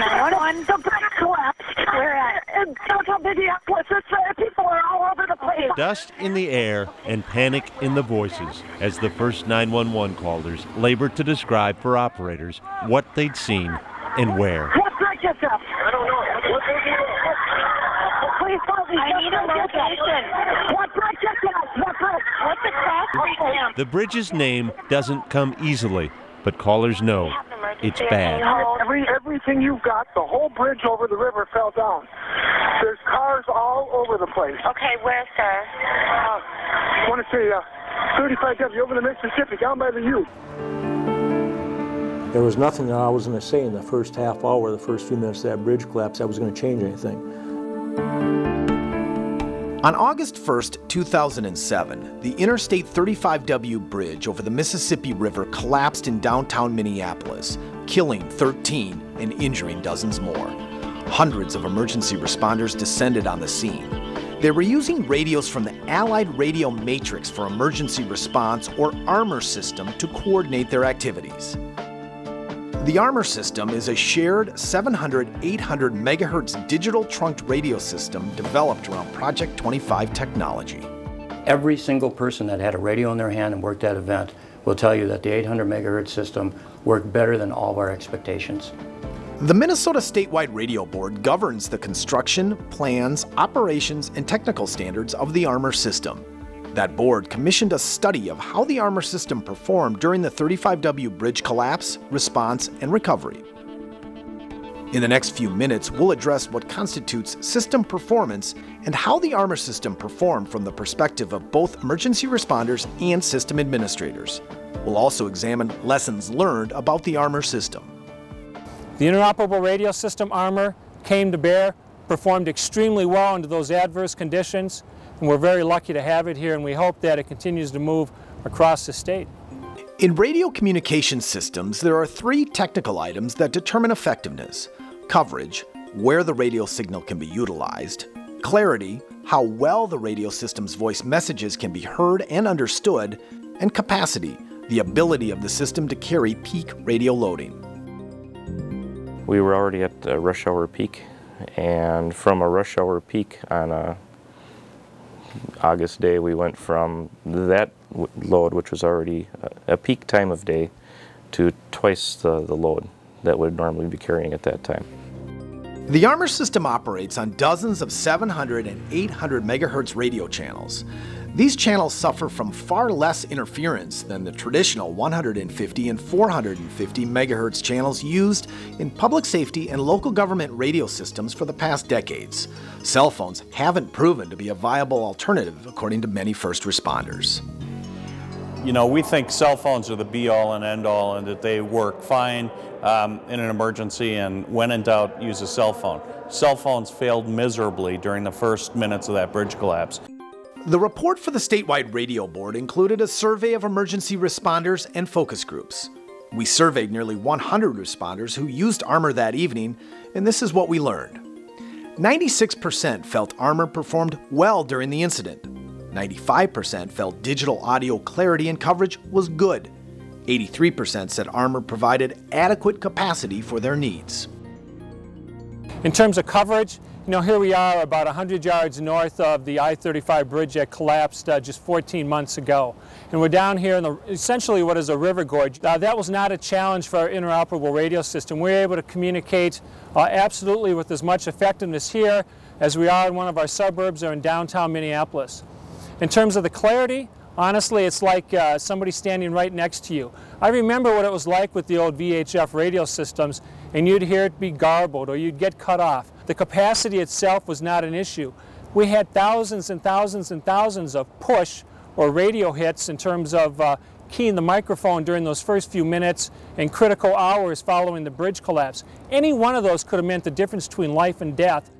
911, the bridge collapsed. Where at? In downtown Minneapolis. People are all over the place. Dust in the air and panic in the voices as the first 911 callers labored to describe for operators what they'd seen and where. What bridge is this? I don't know. Please tell me. I need a location. What bridge is this? What bridge? What's the cross street? The bridge's name doesn't come easily, but callers know it's bad. Everything you've got, the whole bridge over the river fell down. There's cars all over the place. Okay, where, sir? I want to say 35W over the Mississippi, down by the U. There was nothing that I was going to say in the first half hour, the first few minutes of that bridge collapse that was going to change anything. On August 1st, 2007, the Interstate 35W bridge over the Mississippi River collapsed in downtown Minneapolis, killing 13 and injuring dozens more. Hundreds of emergency responders descended on the scene. They were using radios from the Allied Radio Matrix for Emergency Response, or ARMOR system, to coordinate their activities. The ARMOR system is a shared 700, 800 megahertz digital trunked radio system developed around Project 25 technology. Every single person that had a radio in their hand and worked that event will tell you that the 800 megahertz system worked better than all of our expectations. The Minnesota Statewide Radio Board governs the construction, plans, operations, and technical standards of the ARMOR system. That board commissioned a study of how the ARMOR system performed during the 35W bridge collapse, response, and recovery. In the next few minutes, we'll address what constitutes system performance and how the ARMOR system performed from the perspective of both emergency responders and system administrators. We'll also examine lessons learned about the ARMOR system. The interoperable radio system ARMOR came to bear, performed extremely well under those adverse conditions, and we're very lucky to have it here, and we hope that it continues to move across the state. In radio communication systems, there are three technical items that determine effectiveness: coverage, where the radio signal can be utilized; clarity, how well the radio system's voice messages can be heard and understood; and capacity, the ability of the system to carry peak radio loading. We were already at a rush hour peak, and from a rush hour peak on a August day, we went from that load, which was already a peak time of day, to twice the load that would normally be carrying at that time. The ARMOR system operates on dozens of 700 and 800 megahertz radio channels. These channels suffer from far less interference than the traditional 150 and 450 megahertz channels used in public safety and local government radio systems for the past decades. Cell phones haven't proven to be a viable alternative, according to many first responders. You know, we think cell phones are the be-all and end-all, and that they work fine in an emergency, and when in doubt, use a cell phone. Cell phones failed miserably during the first minutes of that bridge collapse. The report for the Statewide Radio Board included a survey of emergency responders and focus groups. We surveyed nearly 100 responders who used ARMOR that evening, and this is what we learned. 96% felt ARMOR performed well during the incident. 95% felt digital audio clarity and coverage was good. 83% said ARMOR provided adequate capacity for their needs. In terms of coverage, you know, here we are about 100 yards north of the I-35 bridge that collapsed just 14 months ago. And we're down here in essentially what is a river gorge. That was not a challenge for our interoperable radio system. We're able to communicate absolutely with as much effectiveness here as we are in one of our suburbs or in downtown Minneapolis. In terms of the clarity, honestly, it's like somebody standing right next to you. I remember what it was like with the old VHF radio systems, and you'd hear it be garbled or you'd get cut off. The capacity itself was not an issue. We had thousands and thousands and thousands of push or radio hits in terms of keying the microphone during those first few minutes and critical hours following the bridge collapse. Any one of those could have meant the difference between life and death.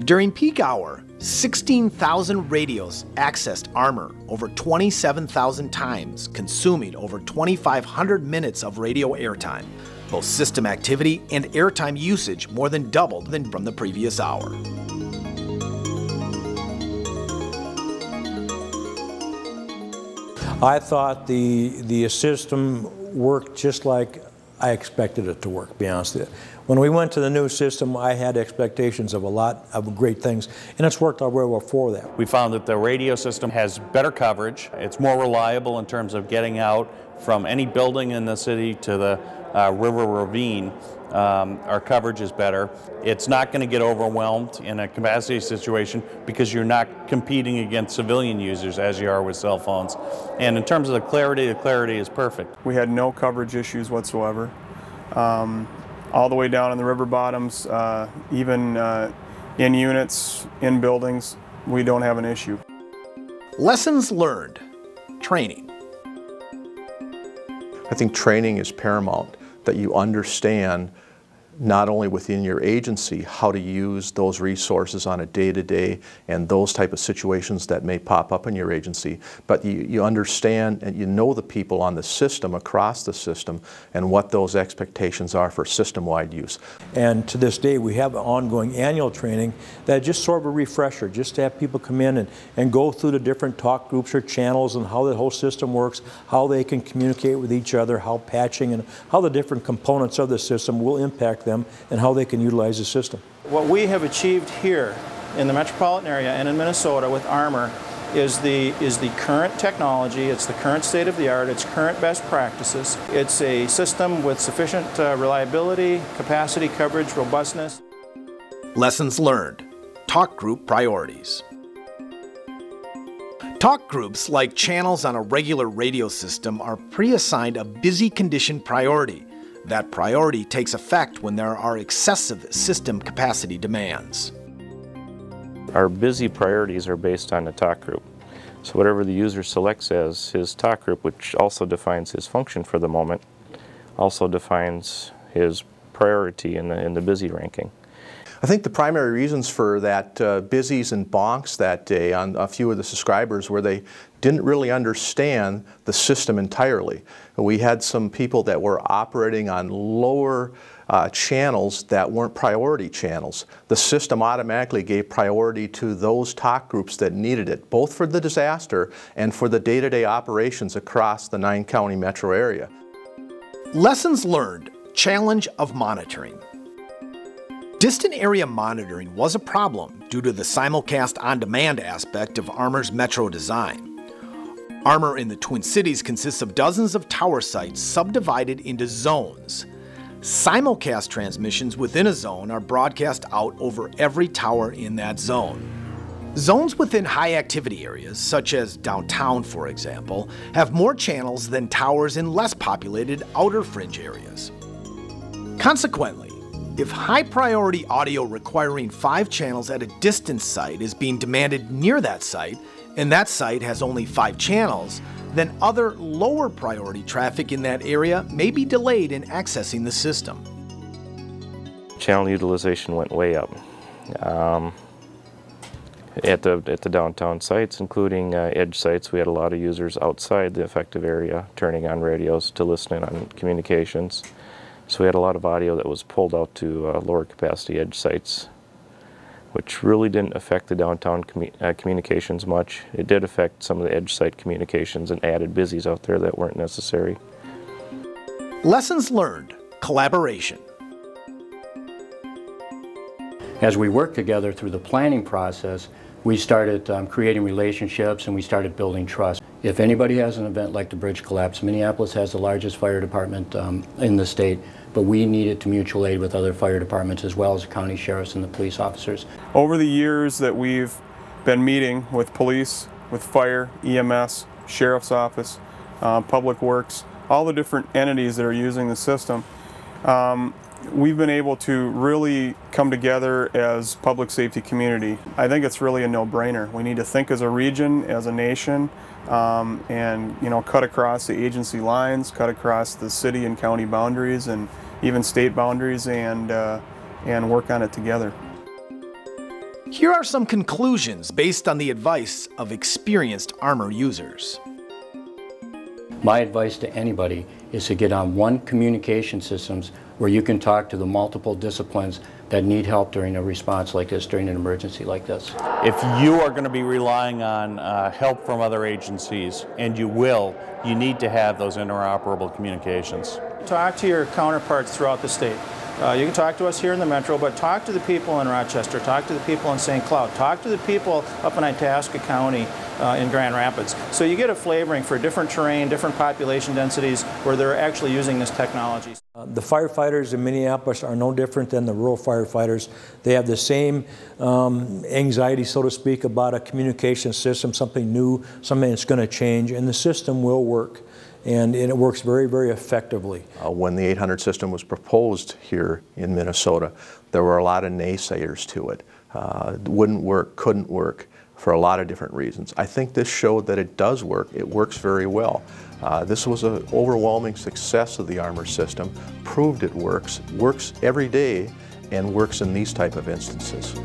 During peak hour, 16,000 radios accessed ARMOR over 27,000 times, consuming over 2,500 minutes of radio airtime. Both system activity and airtime usage more than doubled from the previous hour. I thought the system worked just like I expected it to work, to be honest with you. When we went to the new system, I had expectations of a lot of great things, and it's worked out very well for that. We found that the radio system has better coverage. It's more reliable in terms of getting out from any building in the city to the river ravine. Our coverage is better. It's not going to get overwhelmed in a capacity situation because you're not competing against civilian users as you are with cell phones. And in terms of the clarity is perfect. We had no coverage issues whatsoever. All the way down in the river bottoms, even in units, in buildings, we don't have an issue. Lessons learned. Training. I think training is paramount, that you understand not only within your agency how to use those resources on a day-to-day and those type of situations that may pop up in your agency, but you understand and you know the people on the system, across the system, and what those expectations are for system-wide use. And to this day, we have ongoing annual training that just sort of a refresher, just to have people come in and go through the different talk groups or channels and how the whole system works, how they can communicate with each other, how patching and how the different components of the system will impact them and how they can utilize the system. What we have achieved here in the metropolitan area and in Minnesota with Armor is the current technology, it's the current state of the art, it's current best practices. It's a system with sufficient reliability, capacity, coverage, robustness. Lessons learned. Talk group priorities. Talk groups, like channels on a regular radio system, are pre-assigned a busy condition priority. That priority takes effect when there are excessive system capacity demands. Our busy priorities are based on the talk group. So whatever the user selects as his talk group, which also defines his function for the moment, also defines his priority in the busy ranking. I think the primary reasons for that busies and bonks that day on a few of the subscribers were they didn't really understand the system entirely. We had some people that were operating on lower channels that weren't priority channels. The system automatically gave priority to those talk groups that needed it, both for the disaster and for the day-to-day operations across the 9-county metro area. Lessons learned. Challenge of monitoring. Distant area monitoring was a problem due to the simulcast on-demand aspect of Armor's metro design. Armor in the Twin Cities consists of dozens of tower sites subdivided into zones. Simulcast transmissions within a zone are broadcast out over every tower in that zone. Zones within high-activity areas, such as downtown for example, have more channels than towers in less populated outer fringe areas. Consequently, if high-priority audio requiring 5 channels at a distant site is being demanded near that site, and that site has only 5 channels, then other lower priority traffic in that area may be delayed in accessing the system. Channel utilization went way up. At the downtown sites, including edge sites, we had a lot of users outside the effective area turning on radios to listen in on communications. So we had a lot of audio that was pulled out to lower capacity edge sites, which really didn't affect the downtown communications much. It did affect some of the edge site communications and added busies out there that weren't necessary. Lessons learned. Collaboration. As we worked together through the planning process, we started creating relationships and we started building trust. If anybody has an event like the bridge collapse, Minneapolis has the largest fire department in the state, but we needed to mutual aid with other fire departments as well as the county sheriffs and the police officers. Over the years that we've been meeting with police, with fire, EMS, sheriff's office, public works, all the different entities that are using the system, we've been able to really come together as public safety community. I think it's really a no-brainer. We need to think as a region, as a nation, and cut across the agency lines, cut across the city and county boundaries, and even state boundaries, and work on it together. Here are some conclusions based on the advice of experienced Armor users. My advice to anybody is to get on one communication systems where you can talk to the multiple disciplines that need help during a response like this, during an emergency like this. If you are going to be relying on help from other agencies, and you will, you need to have those interoperable communications. Talk to your counterparts throughout the state. You can talk to us here in the Metro, but talk to the people in Rochester, talk to the people in St. Cloud, talk to the people up in Itasca County in Grand Rapids. So you get a flavoring for different terrain, different population densities where they're actually using this technology. The firefighters in Minneapolis are no different than the rural firefighters. They have the same anxiety, so to speak, about a communication system, something new, something that's going to change, and the system will work. And it works very, very effectively. When the 800 system was proposed here in Minnesota, there were a lot of naysayers to it. It wouldn't work, couldn't work, for a lot of different reasons. I think this showed that it does work. It works very well. This was an overwhelming success of the Armor system, proved it works every day, and works in these type of instances.